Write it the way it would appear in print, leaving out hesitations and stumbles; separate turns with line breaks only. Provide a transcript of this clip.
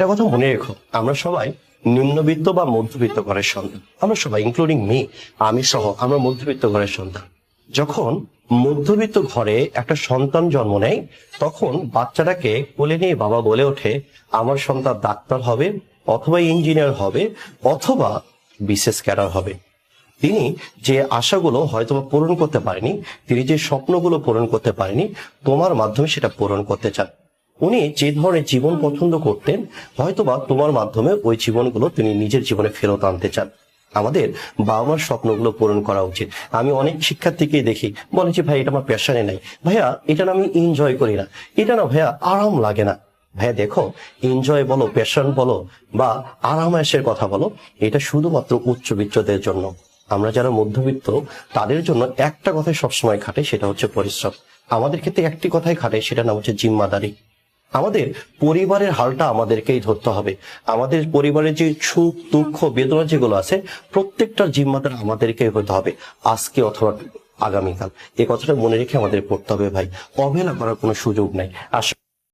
একটা কথা মনে রেখো, আমরা সবাই নিম্নবিত্ত বা মধ্যবিত্ত ঘরের সন্তান। আমরা সবাই ইনক্লুডিং মি, আমি সহ আমরা মধ্যবিত্ত ঘরের সন্তান। যখন মধ্যবিত্ত ঘরে একটা সন্তান জন্ম নেয়, তখন বাচ্চাটাকে কোলে নিয়ে বাবা বলে ওঠে, আমার সন্তান ডাক্তার হবে, অথবা ইঞ্জিনিয়ার হবে, অথবা বিসিএস ক্যাডার হবে। তিনি যে আশাগুলো হয়তো পূরণ করতে পারেনি, তিনি যে স্বপ্নগুলো পূরণ করতে পারেনি, তোমার মাধ্যমে সেটা পূরণ করতে চান। উনি যে ধরনের জীবন পছন্দ করতেন, হয়তোবা তোমার মাধ্যমে ওই জীবনগুলো তিনি নিজের জীবনে ফেরত আনতে চান। আমাদের বাবা মার স্বপ্নগুলো পূরণ করা উচিত। আমি অনেক শিক্ষার্থীকে দেখি, বলে যে ভাই এটা আমার প্যাশনে নাই, ভাইয়া এটা না আমি এনজয় করি না, এটা না ভাইয়া আরাম লাগে না। ভাইয়া দেখো, এনজয় বলো, প্যাশন বলো বা আরামায়েশের কথা বলো, এটা শুধুমাত্র উচ্চবিত্তদের জন্য। আমরা যারা মধ্যবিত্ত, তাদের জন্য একটা কথাই সবসময় খাটে, সেটা হচ্ছে পরিশ্রম। আমাদের ক্ষেত্রে একটি কথাই খাটে, সেটা নাম হচ্ছে জিম্মাদারি। আমাদের পরিবারের হালটা আমাদেরকেই ধরতে হবে। আমাদের পরিবারের যে সুখ দুঃখ বেদনা যেগুলো আছে, প্রত্যেকটার জিম্মাদার আমাদেরকেই হতে হবে, আজকে অথবা আগামীকাল। এই কথাটা মনে রেখে আমাদের পড়তে হবে ভাই, অবহেলা করার কোনো সুযোগ নাই।